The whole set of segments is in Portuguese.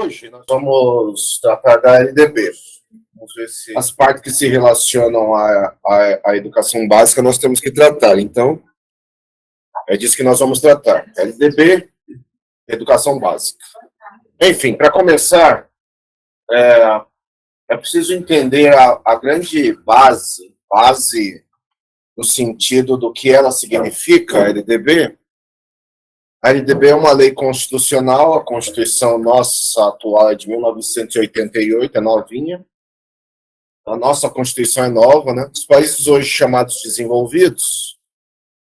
hoje nós vamos tratar da LDB. Vamos ver se as partes que se relacionam à educação básica nós temos que tratar. Então, é disso que nós vamos tratar. LDB, educação básica. Enfim, para começar, é preciso entender a grande base no sentido do que ela significa, a LDB. A LDB é uma lei constitucional, a Constituição nossa atual é de 1988, é novinha. A nossa Constituição é nova, né? Os países hoje chamados desenvolvidos,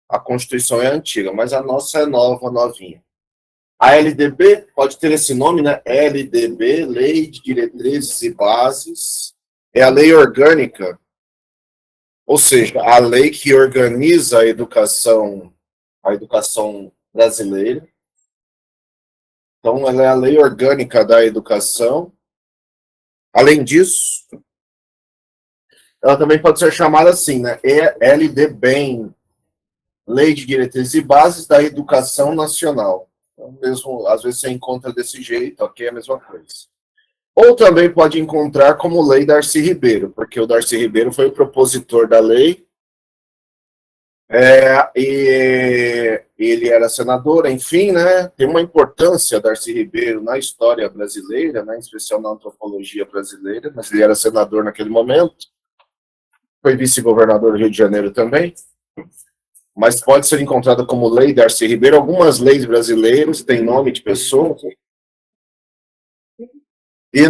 a Constituição é antiga, mas a nossa é nova, novinha. A LDB pode ter esse nome, né? LDB, Lei de Diretrizes e Bases, é a lei orgânica, ou seja, a lei que organiza a educação brasileira. Então, ela é a lei orgânica da educação. Além disso, ela também pode ser chamada assim, né? LDBEM, Lei de Diretrizes e Bases da Educação Nacional. Então, mesmo, às vezes você encontra desse jeito, ok, é a mesma coisa. Ou também pode encontrar como Lei Darcy Ribeiro, porque o Darcy Ribeiro foi o propositor da lei, e ele era senador, enfim, né? Tem uma importância Darcy Ribeiro na história brasileira, né? Em especial na antropologia brasileira, mas ele era senador naquele momento, foi vice-governador do Rio de Janeiro também, mas pode ser encontrada como Lei Darcy Ribeiro. Algumas leis brasileiras têm nome de pessoas, e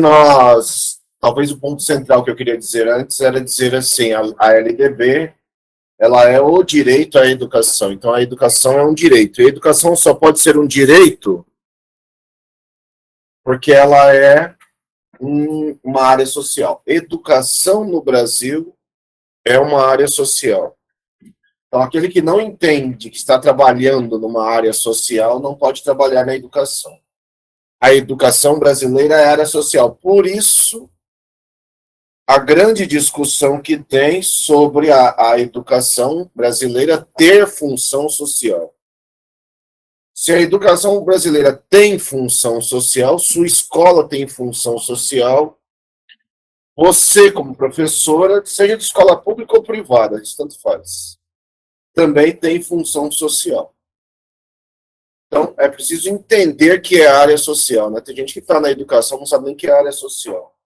talvez o ponto central que eu queria dizer antes era dizer assim, a LDB, ela é o direito à educação. Então, a educação é um direito. E a educação só pode ser um direito porque ela é uma área social. Educação no Brasil é uma área social. Então, aquele que não entende que está trabalhando numa área social não pode trabalhar na educação. A educação brasileira é área social. Por isso, a grande discussão que tem sobre a educação brasileira ter função social. Se a educação brasileira tem função social, sua escola tem função social, você, como professora, seja de escola pública ou privada, isso tanto faz, também tem função social. Então, é preciso entender que é área social, né? Tem gente que está na educação não sabe nem que é área social.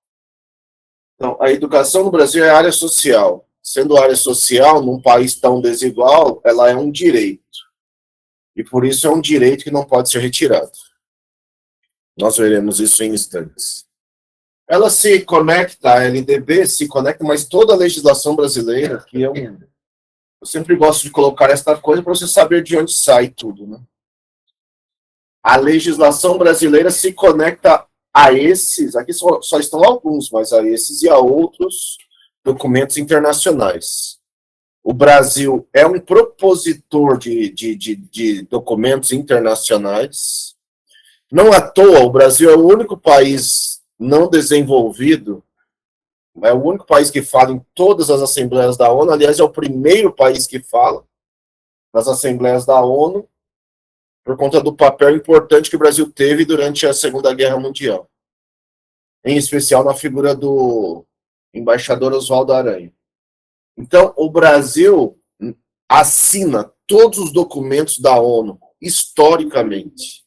Então, a educação no Brasil é área social. Sendo área social, num país tão desigual, ela é um direito. E por isso é um direito que não pode ser retirado. Nós veremos isso em instantes. Ela se conecta, a LDB se conecta, mas toda a legislação brasileira, que eu sempre gosto de colocar esta coisa para você saber de onde sai tudo, né? A legislação brasileira se conecta a esses, aqui só estão alguns, mas a esses e a outros documentos internacionais. O Brasil é um propositor de documentos internacionais. Não à toa, o Brasil é o único país não desenvolvido, é o único país que fala em todas as assembleias da ONU, aliás, é o primeiro país que fala nas assembleias da ONU, por conta do papel importante que o Brasil teve durante a Segunda Guerra Mundial, em especial na figura do embaixador Oswaldo Aranha. Então, o Brasil assina todos os documentos da ONU, historicamente.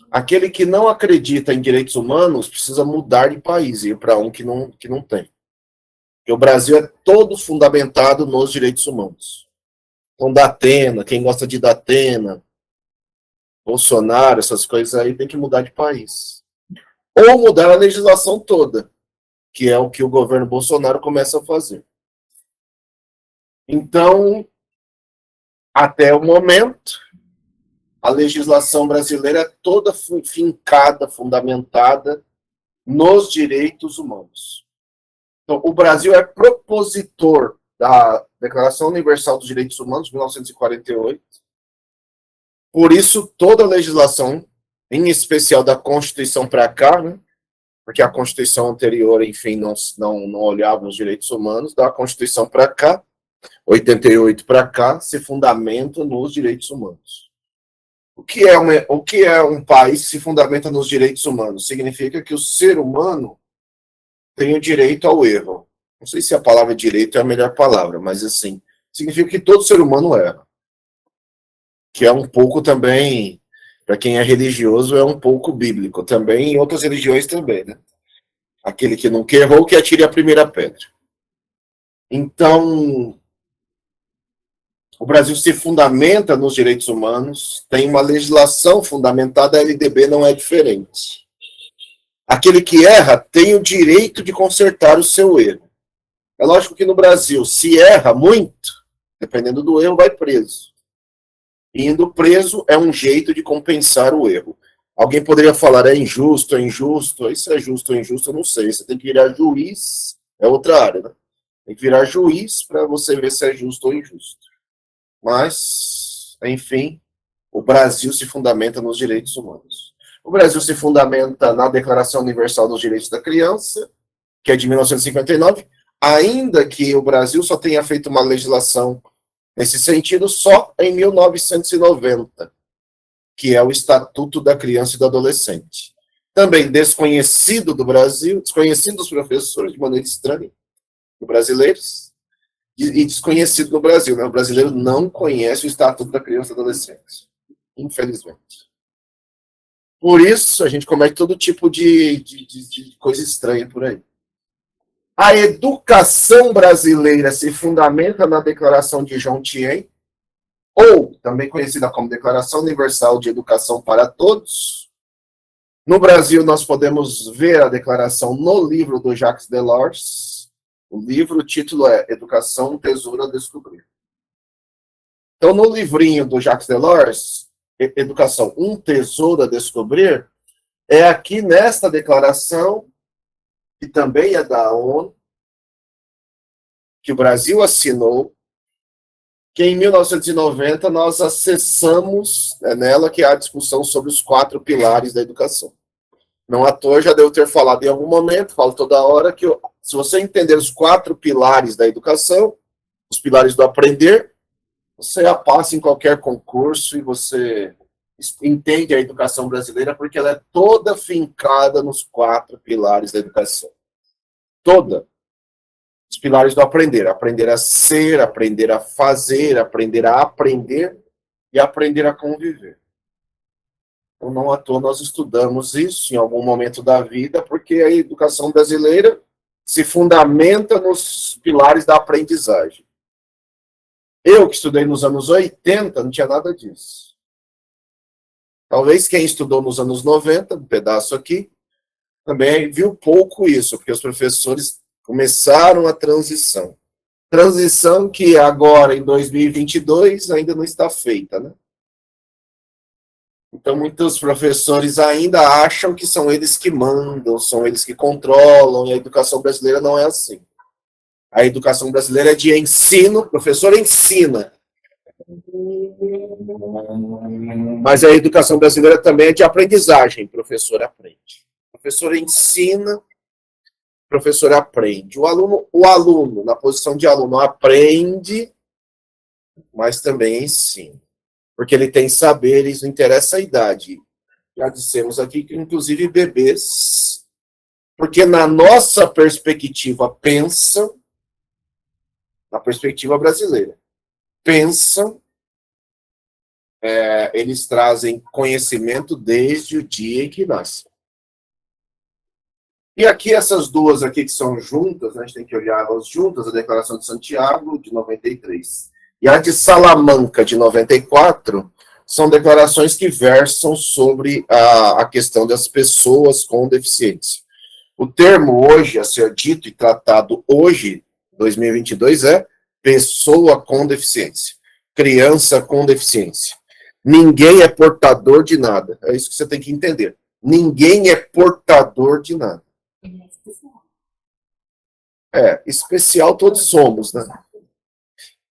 Aquele que não acredita em direitos humanos precisa mudar de país, e ir para um que não tem. Porque o Brasil é todo fundamentado nos direitos humanos. Então, Datena, quem gosta de Datena, Bolsonaro, essas coisas aí, tem que mudar de país. Ou mudar a legislação toda, que é o que o governo Bolsonaro começa a fazer. Então, até o momento, a legislação brasileira é toda fincada, fundamentada nos direitos humanos. Então, o Brasil é propositor da Declaração Universal dos Direitos Humanos, de 1948. Por isso, toda a legislação, em especial da Constituição para cá, né, porque a Constituição anterior, enfim, não olhava os direitos humanos, da Constituição para cá, 88 para cá, se fundamenta nos direitos humanos. O que é um país que se fundamenta nos direitos humanos? Significa que o ser humano tem o direito ao erro. Não sei se a palavra direito é a melhor palavra, mas assim, significa que todo ser humano erra. Que é um pouco também, para quem é religioso, é um pouco bíblico. Também em outras religiões também, né? Aquele que nunca errou, que atire a primeira pedra. Então, o Brasil se fundamenta nos direitos humanos, tem uma legislação fundamentada, a LDB não é diferente. Aquele que erra tem o direito de consertar o seu erro. É lógico que no Brasil, se erra muito, dependendo do erro, vai preso. Indo preso é um jeito de compensar o erro. Alguém poderia falar, é injusto, é injusto. Isso é justo ou injusto, eu não sei. Você tem que virar juiz, é outra área, né? Tem que virar juiz para você ver se é justo ou injusto. Mas, enfim, o Brasil se fundamenta nos direitos humanos. O Brasil se fundamenta na Declaração Universal dos Direitos da Criança, que é de 1959, ainda que o Brasil só tenha feito uma legislação nesse sentido só em 1990, que é o Estatuto da Criança e do Adolescente. Também desconhecido do Brasil, desconhecido dos professores, de maneira estranha, dos brasileiros, e desconhecido no Brasil. Né? O brasileiro não conhece o Estatuto da Criança e do Adolescente, infelizmente. Por isso, a gente comete todo tipo de coisa estranha por aí. A educação brasileira se fundamenta na Declaração de Jontien, ou também conhecida como Declaração Universal de Educação para Todos. No Brasil, nós podemos ver a declaração no livro do Jacques Delors. O livro, o título é Educação, Tesouro a Descobrir. Então, no livrinho do Jacques Delors, Educação, um Tesouro a Descobrir, é aqui nesta declaração, que também é da ONU, que o Brasil assinou, que em 1990 nós acessamos nela que há a discussão sobre os 4 pilares da educação. Não à toa, já devo ter falado em algum momento, falo toda hora, que se você entender os 4 pilares da educação, os pilares do aprender, você a passa em qualquer concurso e você entende a educação brasileira porque ela é toda fincada nos 4 pilares da educação. Toda. Os pilares do aprender. Aprender a ser, aprender a fazer, aprender a aprender e aprender a conviver. Então, não à toa nós estudamos isso em algum momento da vida, porque a educação brasileira se fundamenta nos pilares da aprendizagem. Eu, que estudei nos anos 80, não tinha nada disso. Talvez quem estudou nos anos 90, um pedaço aqui, também viu pouco isso, porque os professores começaram a transição. Transição que agora, em 2022, ainda não está feita, né? Então, muitos professores ainda acham que são eles que mandam, são eles que controlam, e a educação brasileira não é assim. A educação brasileira é de ensino, o professor ensina. Mas a educação brasileira também é de aprendizagem, o professor aprende. O professor ensina, o professor aprende. O aluno, na posição de aluno, aprende, mas também ensina. Porque ele tem saberes, não interessa a idade. Já dissemos aqui que, inclusive, bebês, porque na nossa perspectiva pensam, na perspectiva brasileira, pensam, eles trazem conhecimento desde o dia em que nascem. E aqui essas duas aqui que são juntas, né, a gente tem que olhar elas juntas, a Declaração de Santiago, de 93, e a de Salamanca, de 94, são declarações que versam sobre a questão das pessoas com deficiência. O termo hoje, a ser dito e tratado hoje, 2022, é pessoa com deficiência, criança com deficiência. Ninguém é portador de nada. É isso que você tem que entender. Ninguém é portador de nada. Especial todos somos, né?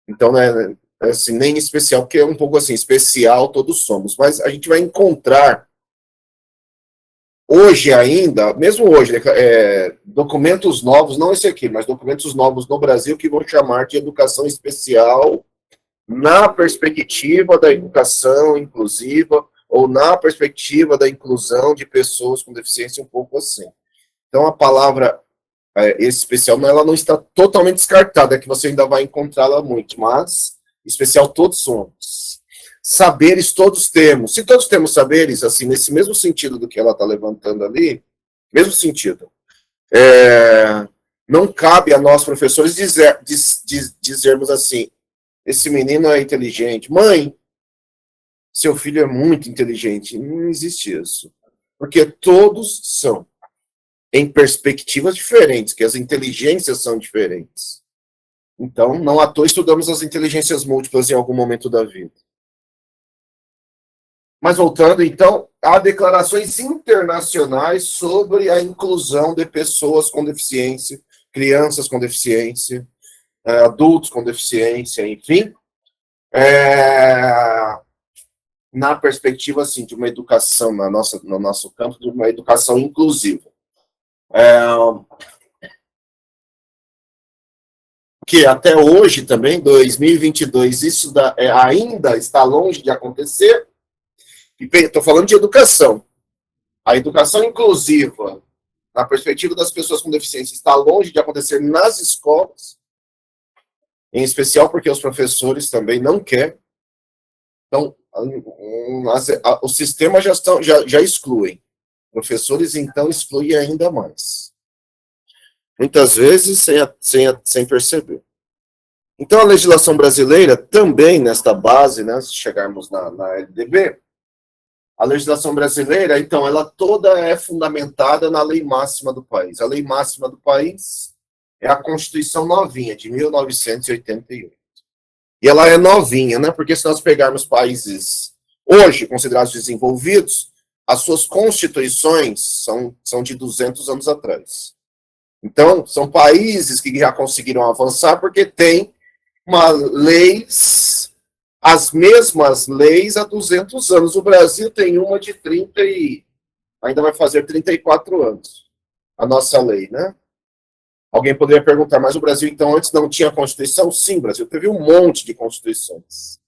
Então, né, assim, nem especial, porque é um pouco assim, especial todos somos. Mas a gente vai encontrar, hoje ainda, mesmo hoje, documentos novos, não esse aqui, mas documentos novos no Brasil que vão chamar de educação especial na perspectiva da educação inclusiva, ou na perspectiva da inclusão de pessoas com deficiência, um pouco assim. Então, a palavra especial, ela não está totalmente descartada, é que você ainda vai encontrá-la muito, mas especial todos somos. Saberes todos temos. Se todos temos saberes, assim, nesse mesmo sentido do que ela está levantando ali, mesmo sentido, não cabe a nós, professores, dizermos assim, esse menino é inteligente. Mãe, seu filho é muito inteligente. Não existe isso. Porque todos são, em perspectivas diferentes, que as inteligências são diferentes. Então, não à toa estudamos as inteligências múltiplas em algum momento da vida. Mas voltando, então, a declarações internacionais sobre a inclusão de pessoas com deficiência, crianças com deficiência, adultos com deficiência, enfim, na perspectiva assim, de uma educação, no nosso campo, de uma educação inclusiva. Que até hoje também, 2022, isso ainda está longe de acontecer. Estou falando de educação. A educação inclusiva, na perspectiva das pessoas com deficiência, está longe de acontecer nas escolas, em especial porque os professores também não querem. Então, os sistemas já excluem. Professores, então, excluem ainda mais. Muitas vezes sem perceber. Então, a legislação brasileira também, nesta base, né, se chegarmos na LDB, a legislação brasileira, então, ela toda é fundamentada na lei máxima do país. A lei máxima do país é a Constituição novinha, de 1988. E ela é novinha, né? Porque se nós pegarmos países hoje considerados desenvolvidos, as suas constituições são de 200 anos atrás. Então, são países que já conseguiram avançar porque têm as mesmas leis há 200 anos. O Brasil tem uma de 30 e ainda vai fazer 34 anos, a nossa lei, né? Alguém poderia perguntar, mas o Brasil, então, antes não tinha Constituição? Sim, o Brasil teve um monte de constituições.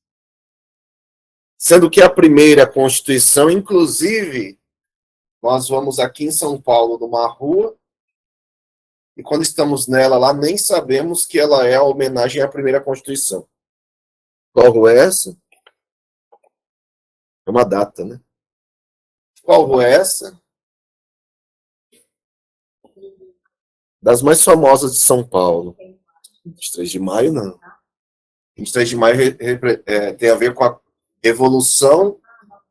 Sendo que a primeira Constituição, inclusive, nós vamos aqui em São Paulo, numa rua, e quando estamos nela lá, nem sabemos que ela é a homenagem à primeira Constituição. Qual rua é essa? É uma data, né? Qual rua é essa? Das mais famosas de São Paulo. 23 de maio, não. 23 de maio tem a ver com a Revolução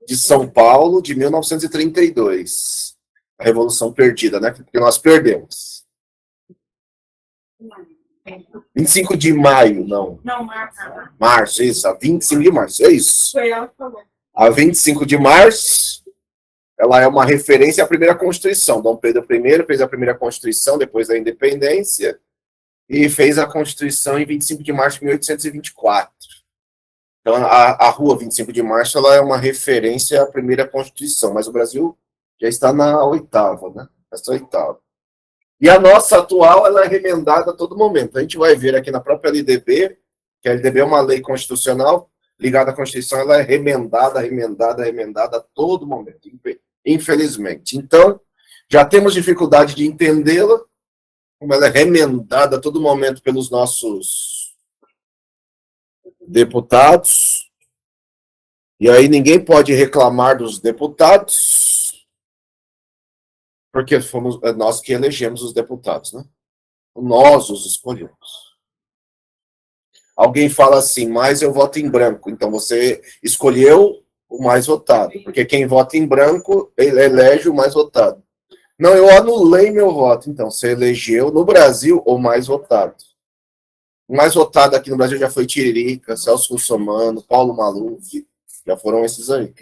de São Paulo de 1932. A Revolução perdida, né? Porque nós perdemos. 25 de maio, não. Não, março. Março, isso. A 25 de março, é isso. Foi ela que falou. A 25 de março, ela é uma referência à primeira Constituição. Dom Pedro I fez a primeira Constituição depois da independência e fez a Constituição em 25 de março de 1824. Então, a rua 25 de março ela é uma referência à primeira Constituição, mas o Brasil já está na oitava, né? Essa oitava. E a nossa atual, ela é remendada a todo momento. A gente vai ver aqui na própria LDB, que a LDB é uma lei constitucional, ligada à Constituição, ela é remendada a todo momento, infelizmente. Então, já temos dificuldade de entendê-la, como ela é remendada a todo momento pelos nossos deputados, e aí ninguém pode reclamar dos deputados, porque fomos nós que elegemos os deputados, né? Nós os escolhemos. Alguém fala assim, mas eu voto em branco. Então você escolheu o mais votado, porque quem vota em branco elege o mais votado. Não, eu anulei meu voto. Então você elegeu no Brasil o mais votado. O mais votado aqui no Brasil já foi Tiririca, Celso Russomano, Paulo Maluf, já foram esses aí.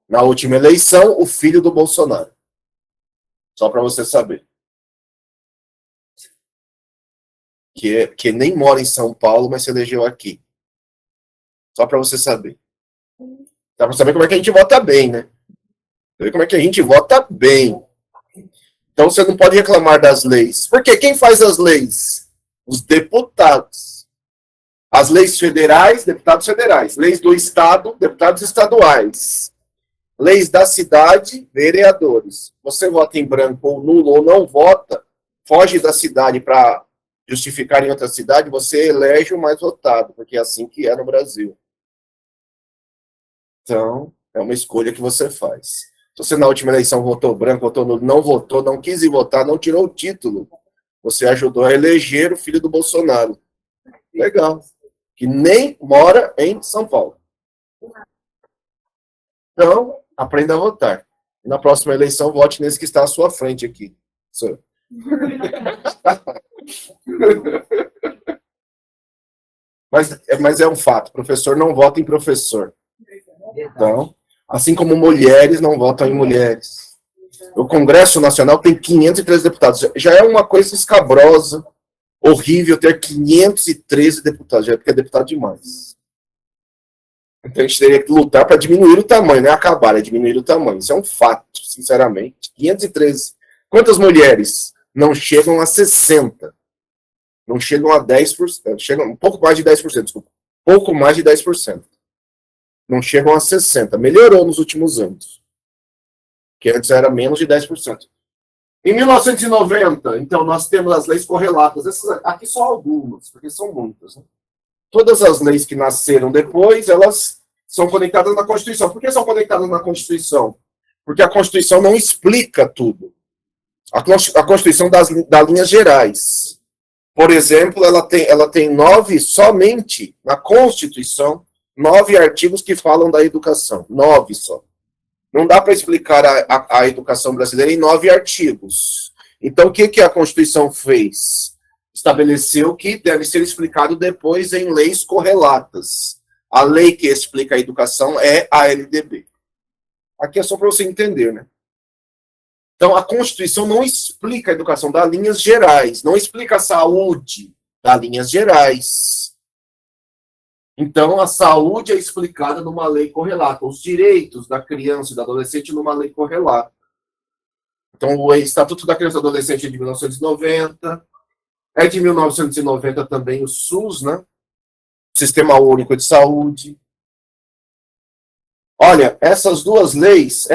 Na última eleição, o filho do Bolsonaro. Só para você saber. Que nem mora em São Paulo, mas se elegeu aqui. Só para você saber. Dá para saber como é que a gente vota bem, né? Saber como é que a gente vota bem. Então você não pode reclamar das leis. Porque quem faz as leis? Os deputados. As leis federais, deputados federais. Leis do Estado, deputados estaduais. Leis da cidade, vereadores. Você vota em branco ou nulo ou não vota, foge da cidade para justificar em outra cidade, você elege o mais votado, porque é assim que é no Brasil. Então, é uma escolha que você faz. Se você na última eleição votou branco, votou nulo, não votou, não quis ir votar, não tirou o título, você ajudou a eleger o filho do Bolsonaro. Legal. Que nem mora em São Paulo. Então, aprenda a votar. E na próxima eleição, vote nesse que está à sua frente aqui. Mas é um fato, professor não vota em professor. Então, assim como mulheres não votam em mulheres. O Congresso Nacional tem 513 deputados. Já é uma coisa escabrosa, horrível ter 513 deputados, já é porque é deputado demais. Então a gente teria que lutar para diminuir o tamanho, não é acabar, é diminuir o tamanho. Isso é um fato, sinceramente. 513. Quantas mulheres não chegam a 60? Não chegam a 10%. Chegam um pouco mais de 10%, desculpa. Pouco mais de 10%. Não chegam a 60%. Melhorou nos últimos anos. Que antes era menos de 10%. Em 1990, então, nós temos as leis correlatas. Essas aqui são algumas, porque são muitas. Né? Todas as leis que nasceram depois, elas são conectadas na Constituição. Por que são conectadas na Constituição? Porque a Constituição não explica tudo. A Constituição dá linhas gerais. Por exemplo, ela tem 9, somente na Constituição, 9 artigos que falam da educação. 9 só. Não dá para explicar a educação brasileira em 9 artigos. Então, o que a Constituição fez? Estabeleceu que deve ser explicado depois em leis correlatas. A lei que explica a educação é a LDB. Aqui é só para você entender, né? Então, a Constituição não explica a educação, dá linhas gerais. Não explica a saúde, dá linhas gerais. Então, a saúde é explicada numa lei correlata. Os direitos da criança e do adolescente numa lei correlata. Então, o Estatuto da Criança e do Adolescente é de 1990. É de 1990 também o SUS, né? Sistema Único de Saúde. Olha, essas duas leis,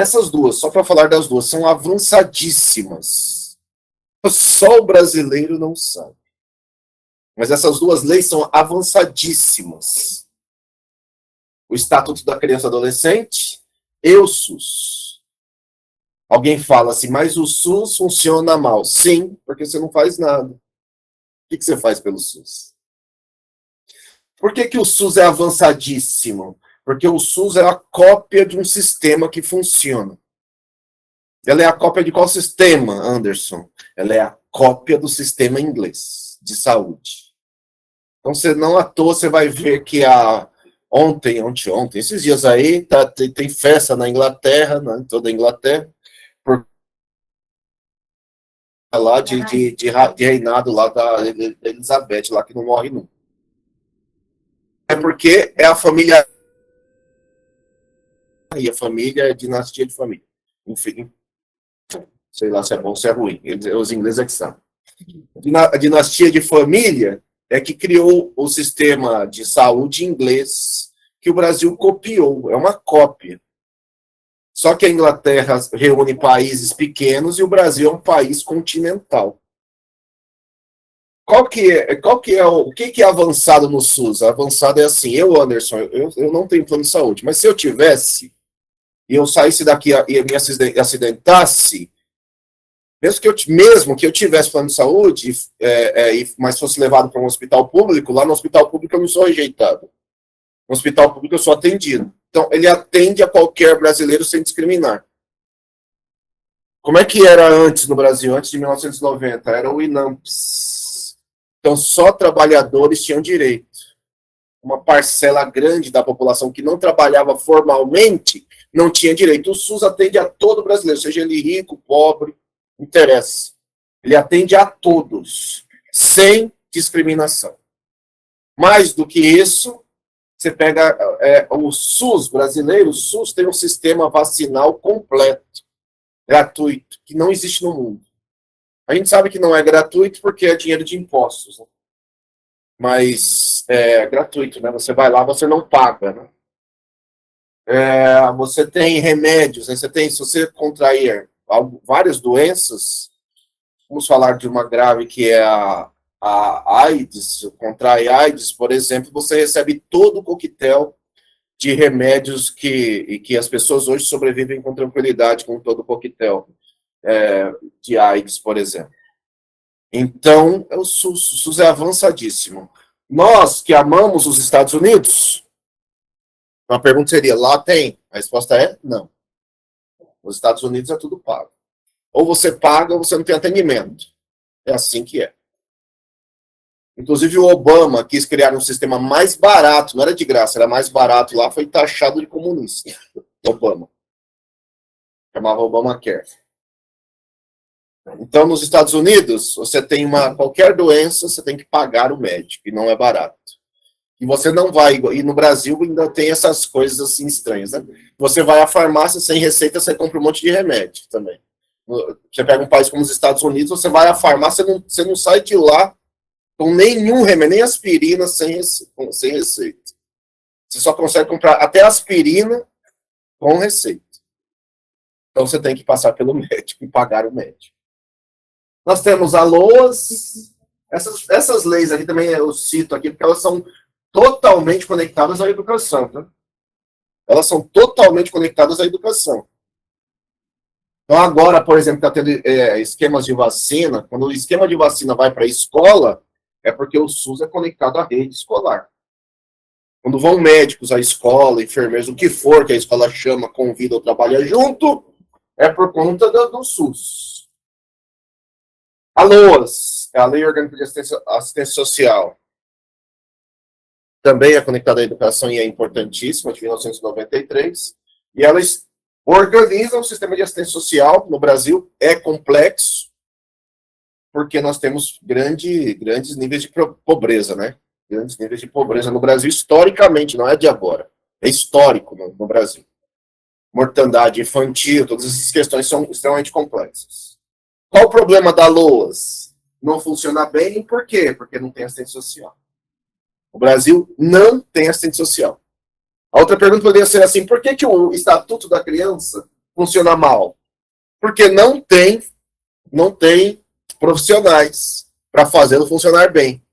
só para falar das duas, são avançadíssimas. Só o brasileiro não sabe. Mas essas duas leis são avançadíssimas. O Estatuto da Criança e Adolescente e o SUS. Alguém fala assim, mas o SUS funciona mal. Sim, porque você não faz nada. O que você faz pelo SUS? Por que o SUS é avançadíssimo? Porque o SUS é a cópia de um sistema que funciona. Ela é a cópia de qual sistema, Anderson? Ela é a cópia do sistema inglês de saúde. Então, você não à toa, você vai ver que ontem, esses dias aí, tem festa na Inglaterra, em toda a Inglaterra, por lá de reinado lá da Elizabeth, lá que não morre nunca. É porque é a família, e a família é dinastia de família. Enfim, sei lá se é bom ou se é ruim, os ingleses é que sabem. A dinastia de família é que criou o sistema de saúde inglês que o Brasil copiou, é uma cópia. Só que a Inglaterra reúne países pequenos e o Brasil é um país continental. O que é avançado no SUS? Avançado é assim, Anderson, eu não tenho plano de saúde, mas se eu tivesse, e eu saísse daqui e me acidentasse, mesmo que eu tivesse plano de saúde, mas fosse levado para um hospital público, lá no hospital público eu não sou rejeitado. No hospital público eu sou atendido. Então, ele atende a qualquer brasileiro sem discriminar. Como é que era antes no Brasil, antes de 1990? Era o INAMPS. Então, só trabalhadores tinham direito. Uma parcela grande da população que não trabalhava formalmente não tinha direito. O SUS atende a todo brasileiro, seja ele rico, pobre, não interessa. Ele atende a todos, sem discriminação. Mais do que isso, você pega o SUS brasileiro, o SUS tem um sistema vacinal completo, gratuito, que não existe no mundo. A gente sabe que não é gratuito porque é dinheiro de impostos. Né? mas é gratuito, né? Você vai lá, você não paga, né? Você tem remédios, né? Você tem, se você contrair várias doenças, vamos falar de uma grave que é a AIDS, contrai AIDS, por exemplo, você recebe todo o coquetel de remédios que as pessoas hoje sobrevivem com tranquilidade com todo o coquetel de AIDS, por exemplo. Então, o SUS é avançadíssimo. Nós que amamos os Estados Unidos, uma pergunta seria, lá tem? A resposta é não. Nos Estados Unidos é tudo pago. Ou você paga ou você não tem atendimento. É assim que é. Inclusive o Obama quis criar um sistema mais barato, não era de graça, era mais barato lá, foi taxado de comunista. Obama. Chamava Obamacare. Então, nos Estados Unidos, você tem qualquer doença, você tem que pagar o médico, e não é barato. E você não vai, e no Brasil ainda tem essas coisas assim estranhas, né? Você vai à farmácia sem receita, você compra um monte de remédio também. Você pega um país como os Estados Unidos, você vai à farmácia, você não sai de lá com nenhum remédio, nem aspirina sem receita. Você só consegue comprar até aspirina com receita. Então você tem que passar pelo médico e pagar o médico. Nós temos a LOAS. Essas leis aqui também eu cito aqui, porque elas são totalmente conectadas à educação. Tá? Elas são totalmente conectadas à educação. Então, agora, por exemplo, está tendo esquemas de vacina. Quando o esquema de vacina vai para a escola, é porque o SUS é conectado à rede escolar. Quando vão médicos à escola, enfermeiros, o que for que a escola chama, convida ou trabalha junto, é por conta do SUS. A LOAS, é a Lei Orgânica de Assistência Social, também é conectada à educação e é importantíssima, de 1993, e ela organiza o sistema de assistência social no Brasil, é complexo, porque nós temos grandes níveis de pobreza, né? Grandes níveis de pobreza no Brasil, historicamente, não é de agora, é histórico no Brasil. Mortandade infantil, todas essas questões são extremamente complexas. Qual o problema da LOAS? Não funciona bem, por quê? Porque não tem assistência social. O Brasil não tem assistente social. A outra pergunta poderia ser assim, por que o Estatuto da Criança funciona mal? Porque não tem profissionais para fazê-lo funcionar bem.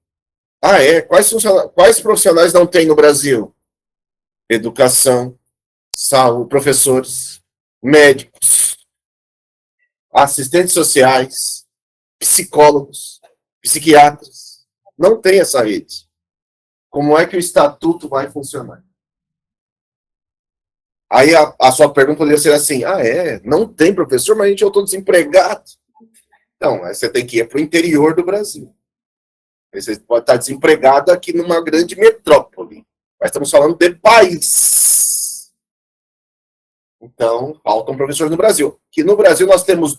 Ah, é? Quais profissionais não tem no Brasil? Educação, saúde, professores, médicos, assistentes sociais, psicólogos, psiquiatras. Não tem essa rede. Como é que o estatuto vai funcionar? Aí a sua pergunta poderia ser assim, não tem professor, mas eu estou desempregado. Não, aí você tem que ir para o interior do Brasil. Você pode estar desempregado aqui numa grande metrópole. Mas estamos falando de país. Então, faltam professores no Brasil. Que no Brasil nós temos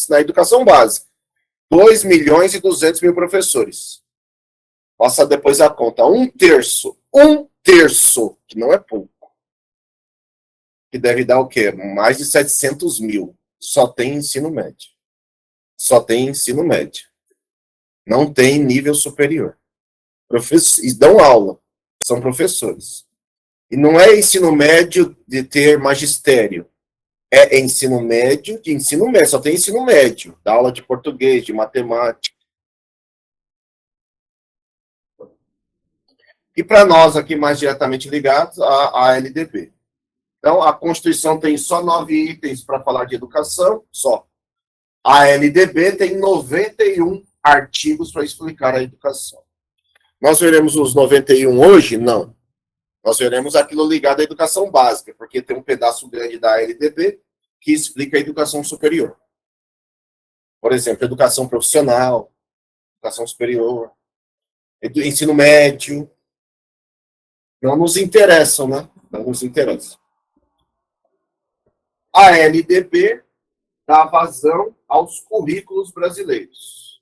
na educação básica, 2.200.000 professores. Passa depois a conta. Um terço, que não é pouco. Que deve dar o quê? Mais de 700 mil. Só tem ensino médio. Só tem ensino médio. Não tem nível superior. E dão aula. São professores. E não é ensino médio de ter magistério. É ensino médio de ensino médio. Só tem ensino médio. Dá aula de português, de matemática. E para nós aqui mais diretamente ligados, a LDB. Então, a Constituição tem só 9 itens para falar de educação, só. A LDB tem 91 artigos para explicar a educação. Nós veremos os 91 hoje? Não. Nós veremos aquilo ligado à educação básica, porque tem um pedaço grande da LDB que explica a educação superior. Por exemplo, educação profissional, educação superior, ensino médio. Não nos interessam, né? Não nos interessam. A LDB dá vazão aos currículos brasileiros,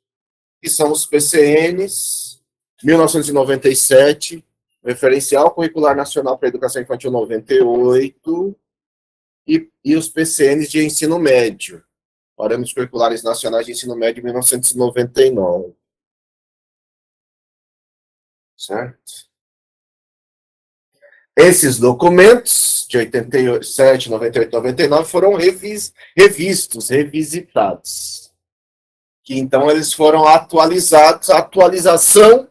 que são os PCNs, 1997, Referencial Curricular Nacional para a Educação Infantil 98, e os PCNs de ensino médio, Parâmetros Curriculares Nacionais de Ensino Médio, 1999. certo? Esses documentos, de 87, 98, 99, foram revistos, revisitados. Que então eles foram atualizados. A atualização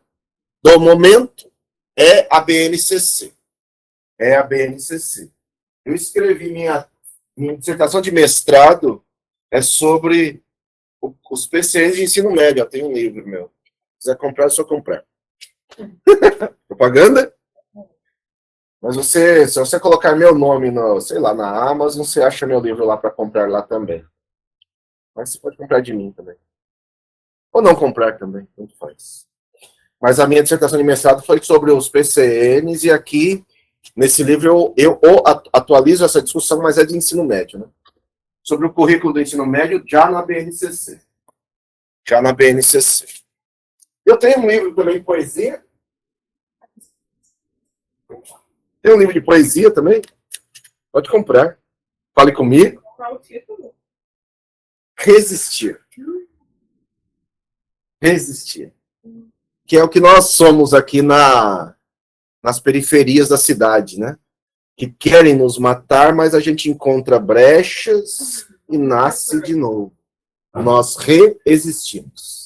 do momento é a BNCC. É a BNCC. Eu escrevi minha dissertação de mestrado sobre os PCNs de ensino médio. Tem um livro meu. Se quiser comprar, é só comprar. Propaganda? Mas se você colocar meu nome na Amazon, você acha meu livro lá para comprar lá também. Mas você pode comprar de mim também. Ou não comprar também, tanto faz. Mas a minha dissertação de mestrado foi sobre os PCNs, e aqui, nesse livro, eu atualizo essa discussão, mas é de ensino médio, né? Sobre o currículo do ensino médio, já na BNCC. Já na BNCC. Eu tenho um livro também de poesia. Tem um livro de poesia também? Pode comprar. Fale comigo. Qual o título? Resistir. Resistir. Que é o que nós somos aqui nas periferias da cidade, né? Que querem nos matar, mas a gente encontra brechas e nasce de novo. Nós resistimos.